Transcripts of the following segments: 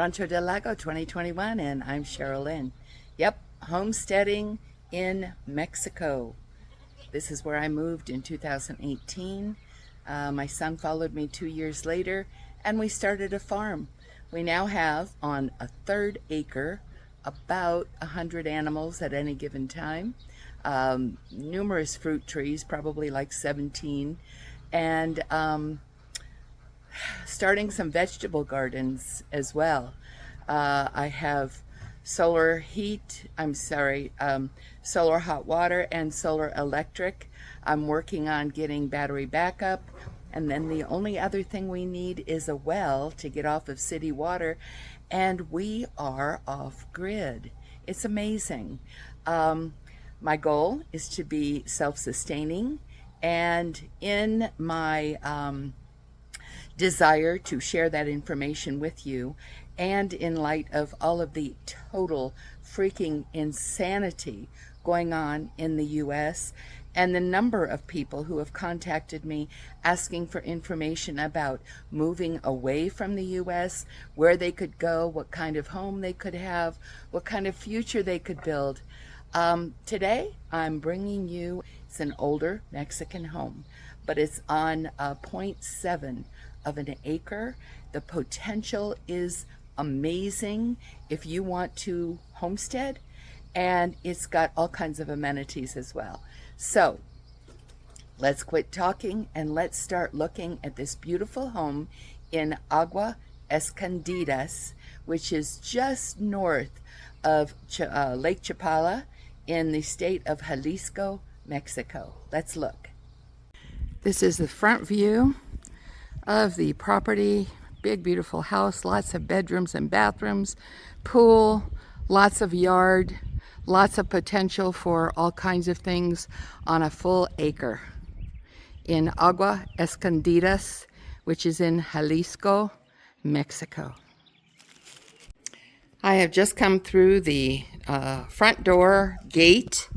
Rancho del Lago 2021, and I'm CheryLynn. Yep, homesteading in Mexico. This is where I moved in 2018. My son followed me 2 years later, and we started a farm. We now have on a third acre about 100 animals at any given time, numerous fruit trees, probably like 17, and starting some vegetable gardens as well. I have solar solar hot water and solar electric. I'm working on getting battery backup. And then the only other thing we need is a well to get off of city water. And we are off grid. It's amazing. My goal is to be self-sustaining, and in my desire to share that information with you, and in light of all of the total freaking insanity going on in the US, and the number of people who have contacted me asking for information about moving away from the US, where they could go, what kind of home they could have, what kind of future they could build. Today I'm bringing you, it's an older Mexican home, but it's on 0.7 of an acre. The potential is amazing if you want to homestead, and it's got all kinds of amenities as well. So let's quit talking and let's start looking at this beautiful home in Agua Escondidas, which is just north of Lake Chapala in the state of Jalisco, Mexico. Let's look. This is the front view of the property. Big, beautiful house, lots of bedrooms and bathrooms, pool, lots of yard, lots of potential for all kinds of things on a full acre in Agua Escondidas, which is in Jalisco, Mexico. I have just come through the front door gate,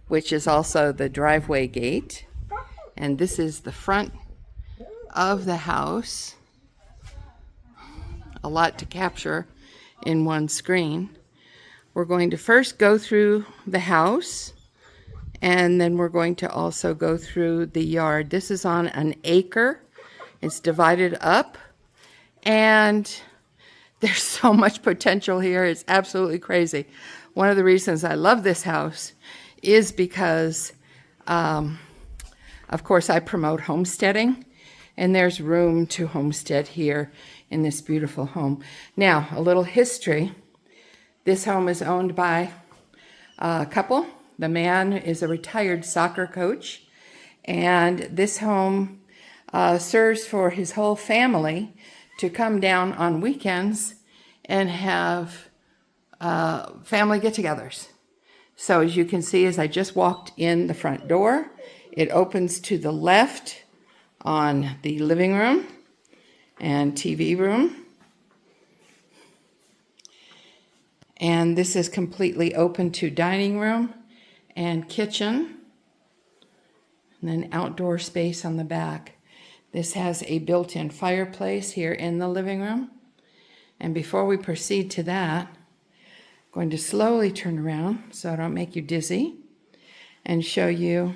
which is also the driveway gate, and this is the front of the house. A lot to capture in one screen. We're going to first go through the house, and then we're going to also go through the yard. This is on an acre. It's divided up, and there's so much potential here. It's absolutely crazy. One of the reasons I love this house is because, of course, I promote homesteading, and there's room to homestead here in this beautiful home. Now, a little history. This home is owned by a couple. The man is a retired soccer coach, and this home serves for his whole family to come down on weekends and have family get-togethers. So as you can see, as I just walked in the front door, it opens to the left on the living room and TV room. And this is completely open to dining room and kitchen, and then outdoor space on the back. This has a built-in fireplace here in the living room. And before we proceed to that, I'm going to slowly turn around so I don't make you dizzy and show you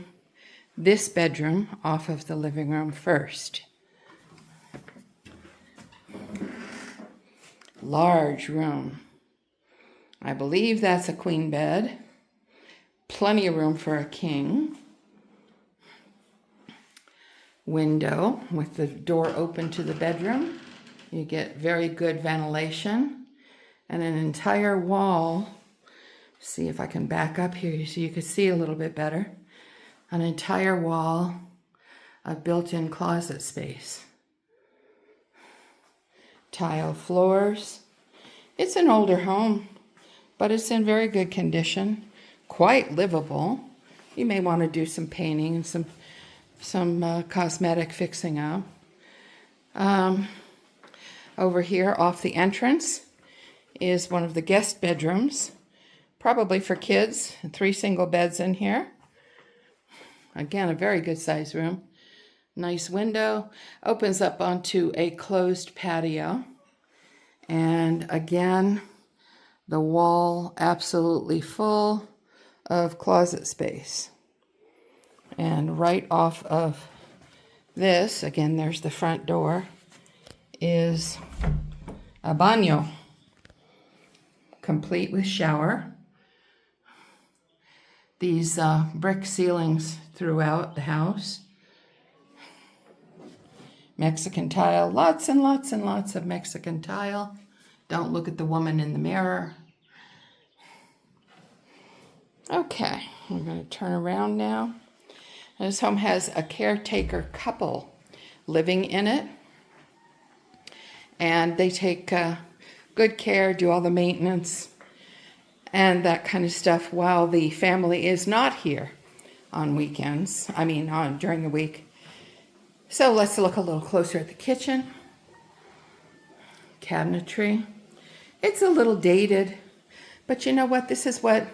this bedroom off of the living room first. Large room. I believe that's a queen bed. Plenty of room for a king. Window with the door open to the bedroom. You get very good ventilation. And an entire wall. See if I can back up here so you can see a little bit better. An entire wall of built-in closet space. Tile floors. It's an older home, but it's in very good condition, quite livable. You may want to do some painting and some cosmetic fixing up. Over here off the entrance is one of the guest bedrooms, probably for kids. 3 single beds in here. Again, a very good size room. Nice window, opens up onto a closed patio. And again, the wall absolutely full of closet space. And right off of this, again, there's the front door, is a baño, complete with shower. These brick ceilings throughout the house. Mexican tile, lots and lots and lots of Mexican tile. Don't look at the woman in the mirror. Okay, we're going to turn around now. This home has a caretaker couple living in it. And they take good care, do all the maintenance and that kind of stuff while the family is not here on weekends. During the week. So let's look a little closer at the kitchen. Cabinetry. It's a little dated, but you know what? This is what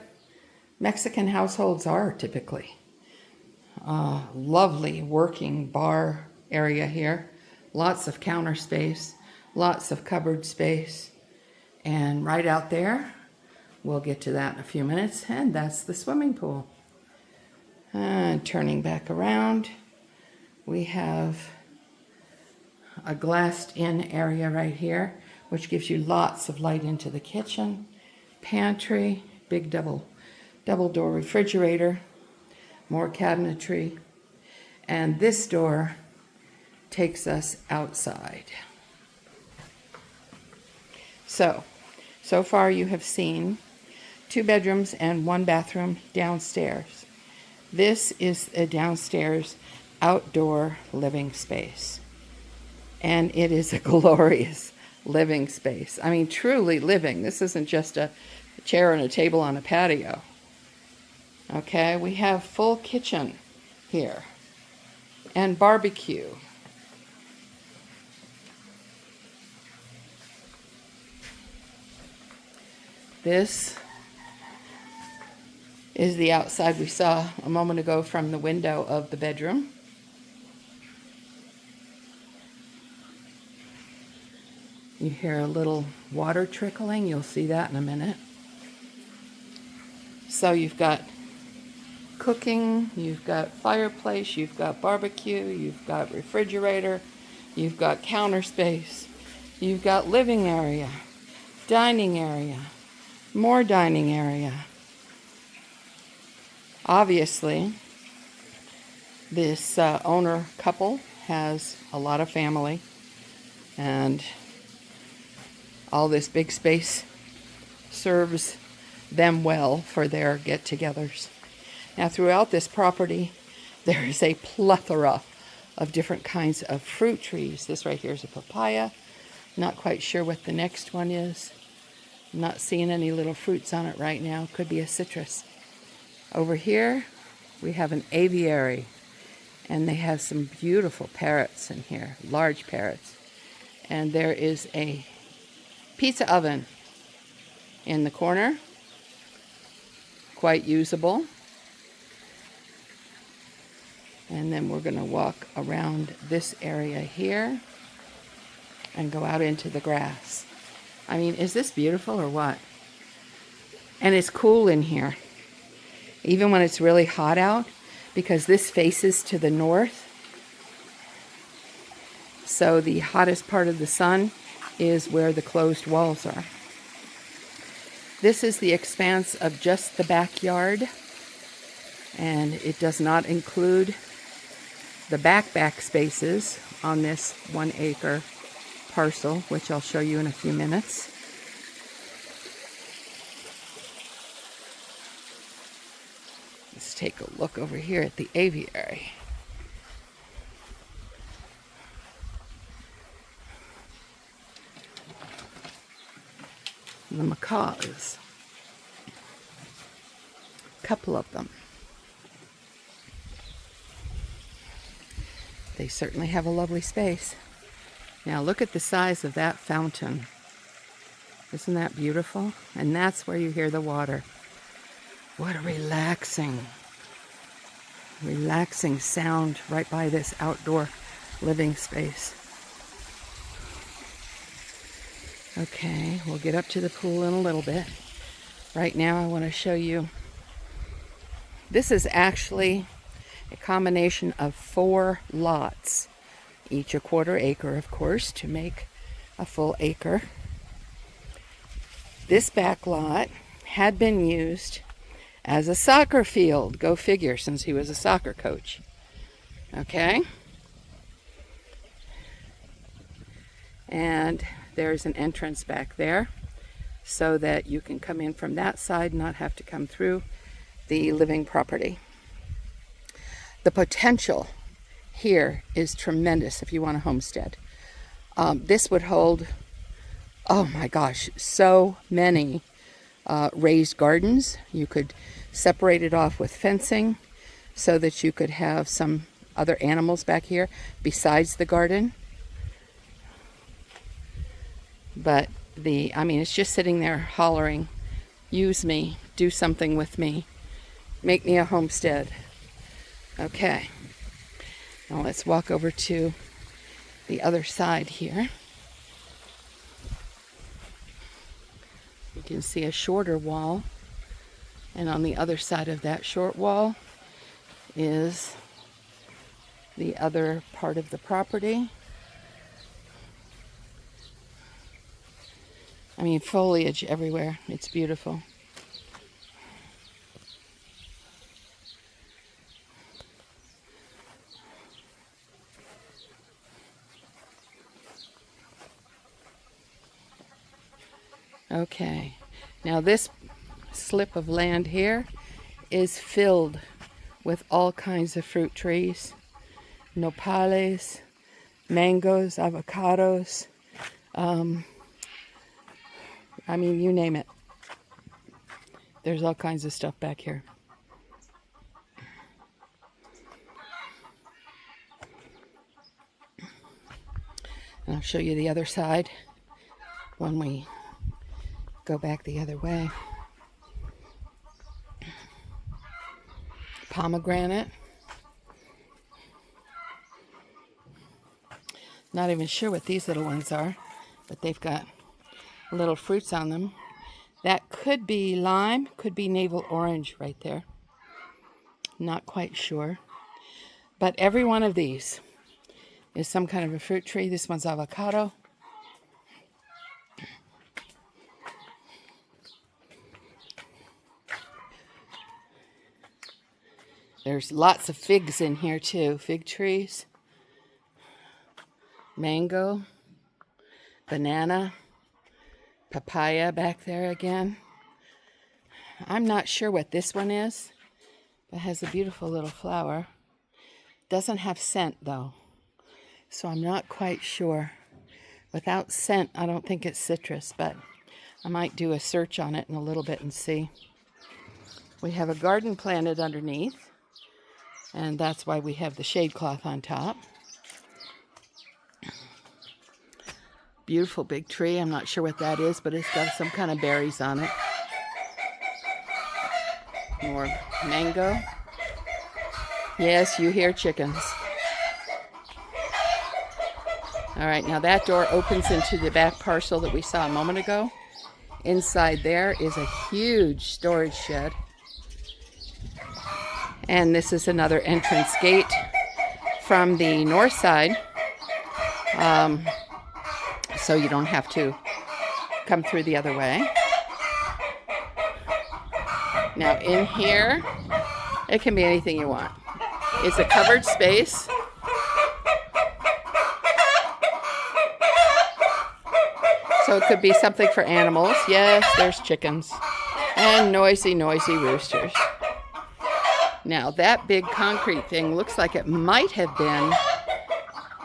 Mexican households are typically. Lovely working bar area here. Lots of counter space. Lots of cupboard space. And right out there, we'll get to that in a few minutes, and that's the swimming pool. And turning back around, we have a glassed-in area right here, which gives you lots of light into the kitchen. Pantry, big double door refrigerator, more cabinetry, and this door takes us outside. So far you have seen 2 bedrooms and 1 bathroom downstairs. This is a downstairs outdoor living space. And it is a glorious living space. Truly living. This isn't just a chair and a table on a patio. Okay, we have full kitchen here and barbecue. This is the outside we saw a moment ago from the window of the bedroom. You hear a little water trickling. You'll see that in a minute. So you've got cooking, you've got fireplace, you've got barbecue, you've got refrigerator, you've got counter space, you've got living area, dining area, more dining area. Obviously, this owner couple has a lot of family, and all this big space serves them well for their get-togethers. Now, throughout this property, there is a plethora of different kinds of fruit trees. This right here is a papaya. Not quite sure what the next one is. I'm not seeing any little fruits on it right now. Could be a citrus. Over here, we have an aviary, and they have some beautiful parrots in here, large parrots. And there is a pizza oven in the corner, quite usable. And then we're going to walk around this area here and go out into the grass. Is this beautiful or what? And it's cool in here, even when it's really hot out, because this faces to the north. So the hottest part of the sun is where the closed walls are. This is the expanse of just the backyard, and it does not include the back spaces on this 1 acre parcel, which I'll show you in a few minutes. Let's take a look over here at the aviary. The macaws. A couple of them. They certainly have a lovely space. Now look at the size of that fountain. Isn't that beautiful? And that's where you hear the water. What a relaxing sound right by this outdoor living space. Okay, we'll get up to the pool in a little bit. Right now I want to show you, this is actually a combination of 4 lots, each a 1/4 acre, of course, to make a full acre. This back lot had been used as a soccer field. Go figure, since he was a soccer coach. Okay? And there's an entrance back there so that you can come in from that side, not have to come through the living property. The potential here is tremendous if you want a homestead. This would hold, oh my gosh, so many raised gardens. You could separate it off with fencing so that you could have some other animals back here besides the garden. But it's just sitting there hollering, use me, do something with me, make me a homestead. Okay, now let's walk over to the other side here. You can see a shorter wall, and on the other side of that short wall is the other part of the property. Foliage everywhere. It's beautiful. Okay, now this slip of land here is filled with all kinds of fruit trees. Nopales, mangoes, avocados, you name it. There's all kinds of stuff back here. And I'll show you the other side when we go back the other way. Pomegranate. Not even sure what these little ones are, but they've got little fruits on them. That could be lime, could be navel orange right there. Not quite sure. But every one of these is some kind of a fruit tree. This one's avocado. There's lots of figs in here too. Fig trees. Mango. Banana. Papaya back there again. I'm not sure what this one is. It has a beautiful little flower. Doesn't have scent though, so I'm not quite sure. Without scent, I don't think it's citrus, but I might do a search on it in a little bit and see. We have a garden planted underneath, and that's why we have the shade cloth on top. Beautiful big tree. I'm not sure what that is, but it's got some kind of berries on it. More mango. Yes, you hear chickens. All right, now that door opens into the back parcel that we saw a moment ago. Inside there is a huge storage shed. And this is another entrance gate from the north side. So you don't have to come through the other way. Now in here, it can be anything you want. It's a covered space. So it could be something for animals. Yes, there's chickens. And noisy, noisy roosters. Now that big concrete thing looks like it might have been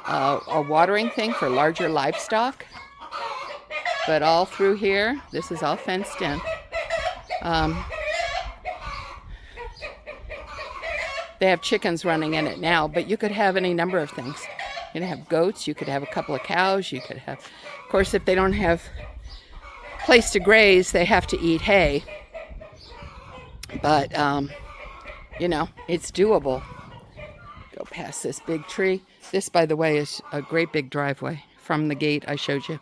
a watering thing for larger livestock. But all through here, this is all fenced in. They have chickens running in it now, but you could have any number of things. You could have goats, you could have a couple of cows, you could have, of course, if they don't have place to graze, they have to eat hay. But, it's doable. Go past this big tree. This, by the way, is a great big driveway from the gate I showed you.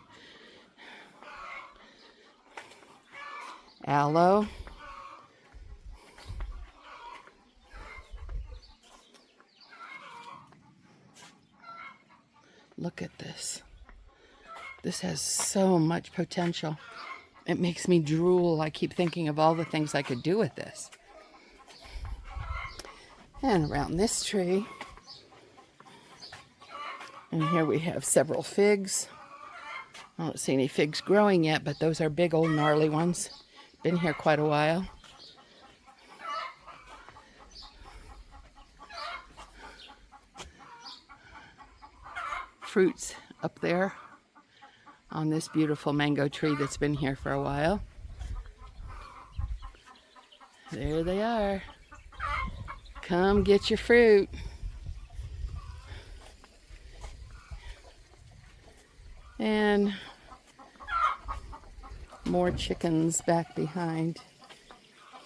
aloe. Look at this. This has so much potential. It makes me drool. I keep thinking of all the things I could do with this. And around this tree, and here we have several figs. I don't see any figs growing yet, but those are big old gnarly ones. Been here quite a while. Fruits up there on this beautiful mango tree that's been here for a while. There they are. Come get your fruit. And more chickens back behind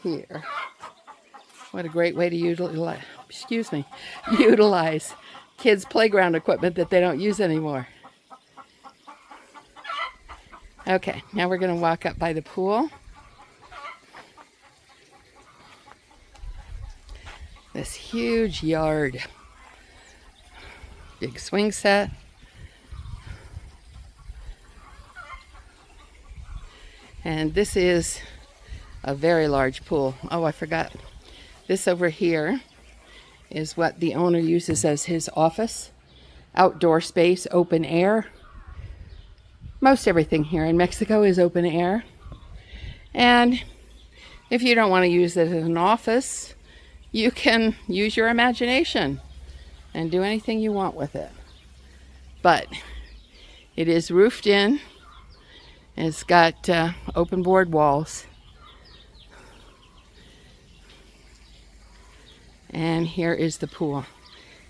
here. What a great way to utilize kids' playground equipment that they don't use anymore. Okay, now we're going to walk up by the pool. This huge yard. Big swing set. And this is a very large pool. Oh, I forgot. This over here is what the owner uses as his office. Outdoor space, open air. Most everything here in Mexico is open air. And if you don't want to use it as an office, you can use your imagination and do anything you want with it. But it is roofed in. It's got open board walls. And here is the pool.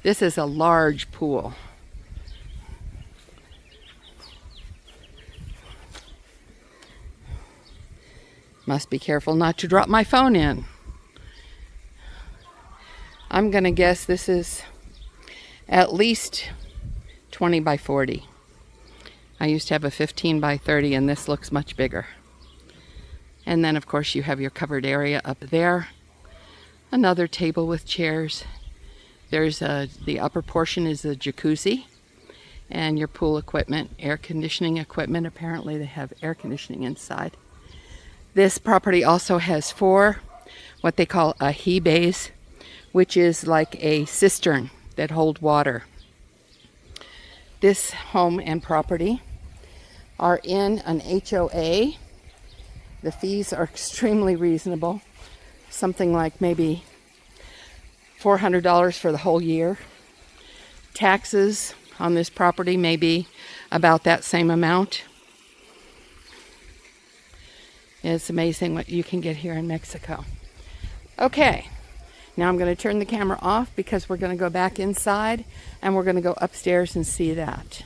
This is a large pool. Must be careful not to drop my phone in. I'm gonna guess this is at least 20 by 40. I used to have a 15 by 30 and this looks much bigger. And then of course you have your covered area up there. Another table with chairs. There's the upper portion is the jacuzzi and your pool equipment, air conditioning equipment. Apparently they have air conditioning inside. This property also has 4 what they call ajibes, which is like a cistern that hold water. This home and property are in an HOA. The fees are extremely reasonable. Something like maybe $400 for the whole year. Taxes on this property may be about that same amount. It's amazing what you can get here in Mexico. Okay, now I'm going to turn the camera off because we're going to go back inside and we're going to go upstairs and see that.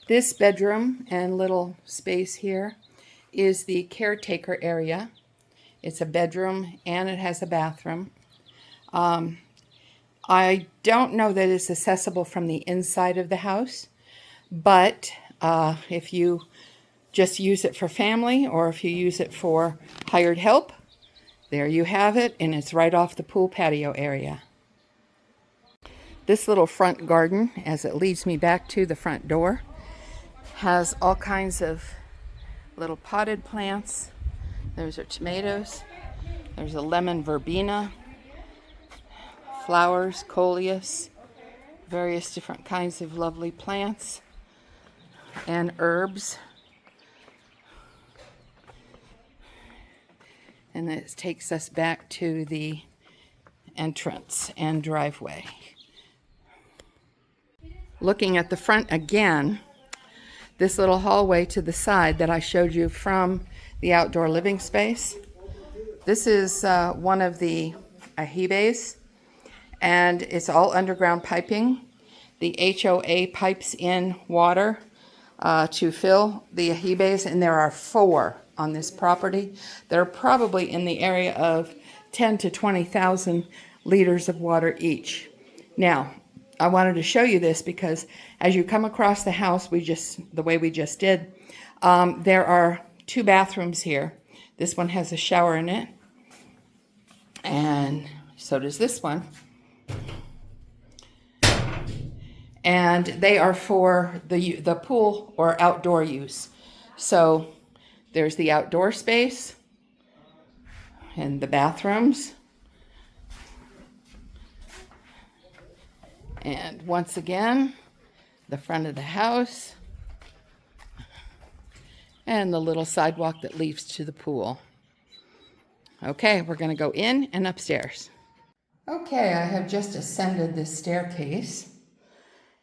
This bedroom and little space here is the caretaker area. It's a bedroom and it has a bathroom. I don't know that it's accessible from the inside of the house, but if you just use it for family or if you use it for hired help, there you have it, and it's right off the pool patio area. This little front garden, as it leads me back to the front door, has all kinds of little potted plants. Those are tomatoes. There's a lemon verbena, flowers, coleus, various different kinds of lovely plants and herbs. And this takes us back to the entrance and driveway. Looking at the front again, this little hallway to the side that I showed you from the outdoor living space. This is one of the ajibes, and it's all underground piping. The HOA pipes in water to fill the ajibes, and there are 4 on this property. They're probably in the area of 10 to 20,000 liters of water each. Now, I wanted to show you this because as you come across the house, the way we just did, there are 2 bathrooms here. This one has a shower in it, and so does this one. And they are for the pool or outdoor use. So there's the outdoor space and the bathrooms. And once again, the front of the house and the little sidewalk that leads to the pool. Okay, we're going to go in and upstairs. Okay, I have just ascended this staircase,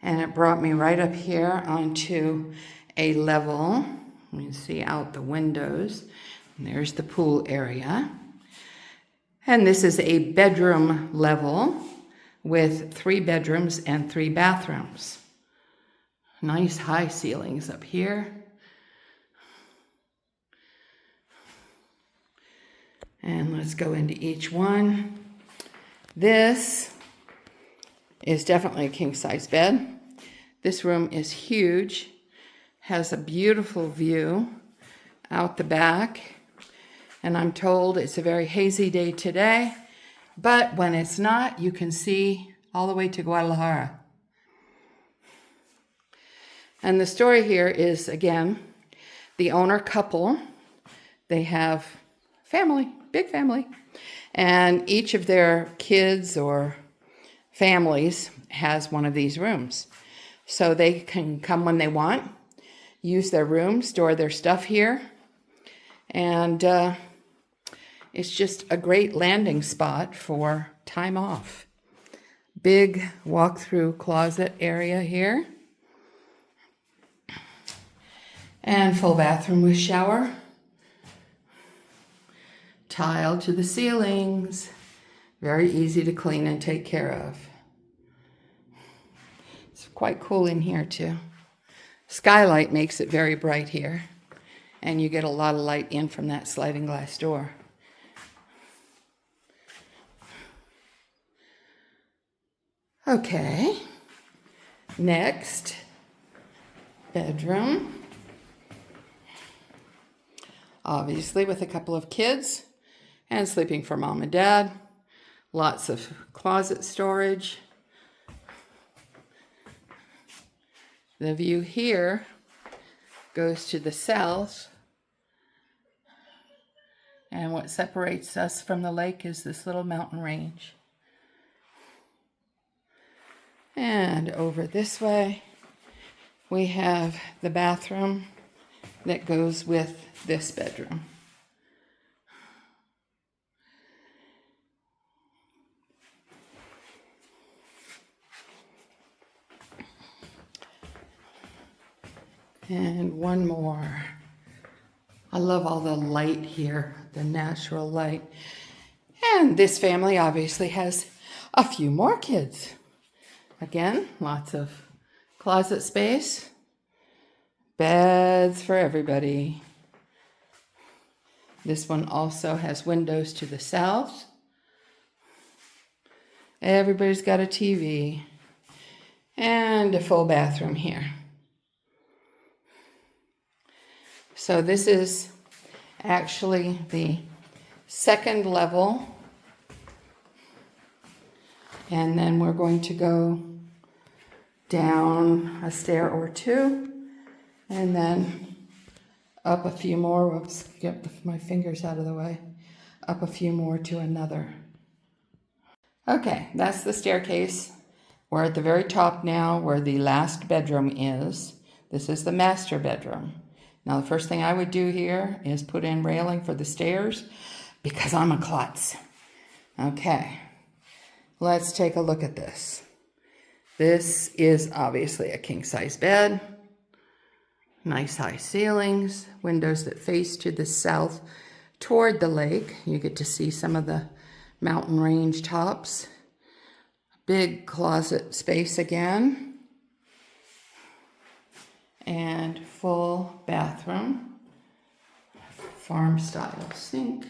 and it brought me right up here onto a level. You can see out the windows. And there's the pool area. And this is a bedroom level with 3 bedrooms and 3 bathrooms. Nice high ceilings up here. And let's go into each one. This is definitely a king-size bed. This room is huge, has a beautiful view out the back, and I'm told it's a very hazy day today, but when it's not, you can see all the way to Guadalajara. And the story here is, again, the owner couple. They have family, big family, and each of their kids or families has one of these rooms. So they can come when they want, use their room, store their stuff here, and it's just a great landing spot for time off. Big walk-through closet area here, and full bathroom with shower, tile to the ceilings, very easy to clean and take care of. It's quite cool in here too. Skylight makes it very bright here, and you get a lot of light in from that sliding glass door. Okay, next, bedroom. Obviously with a couple of kids and sleeping for mom and dad. Lots of closet storage. The view here goes to the south, and what separates us from the lake is this little mountain range. And over this way, we have the bathroom that goes with this bedroom. And one more. I love all the light here, the natural light. And this family obviously has a few more kids. Again, lots of closet space, beds for everybody. This one also has windows to the south. Everybody's got a TV and a full bathroom here. So this is actually the second level, and then we're going to go down a stair or two, and then up a few more. Whoops, get my fingers out of the way. Up a few more to another. Okay, that's the staircase. We're at the very top now where the last bedroom is. This is the master bedroom. Now, the first thing I would do here is put in railing for the stairs because I'm a klutz. Okay, let's take a look at this. This is obviously a king-size bed. Nice high ceilings, windows that face to the south toward the lake. You get to see some of the mountain range tops. Big closet space again. And full bathroom, farm style sink,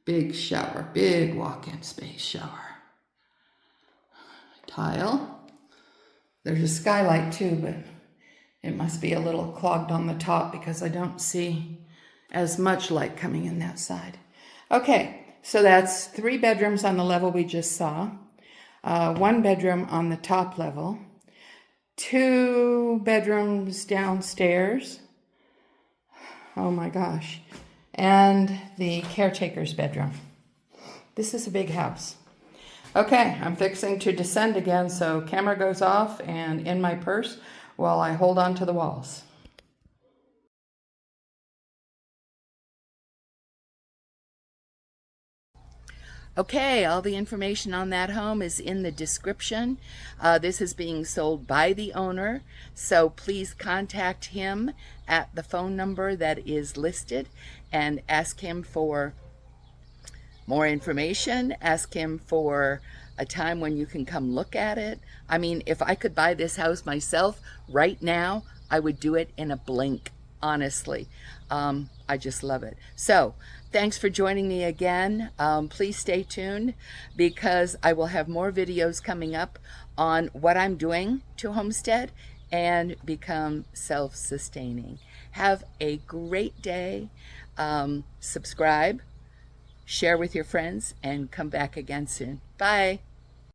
big shower, big walk-in space shower. Tile. There's a skylight too, but it must be a little clogged on the top because I don't see as much light coming in that side. Okay, so that's 3 bedrooms on the level we just saw, 1 bedroom on the top level, 2 bedrooms downstairs, oh my gosh, and the caretaker's bedroom. This is a big house. Okay, I'm fixing to descend again, so camera goes off and in my purse while I hold on to the walls. Okay, all the information on that home is in the description. This is being sold by the owner, so please contact him at the phone number that is listed and ask him for more information, ask him for a time when you can come look at it. I mean, if I could buy this house myself right now, I would do it in a blink, honestly. I just love it. So, thanks for joining me again. Please stay tuned because I will have more videos coming up on what I'm doing to homestead and become self-sustaining. Have a great day. Subscribe, share with your friends, and come back again soon. Bye.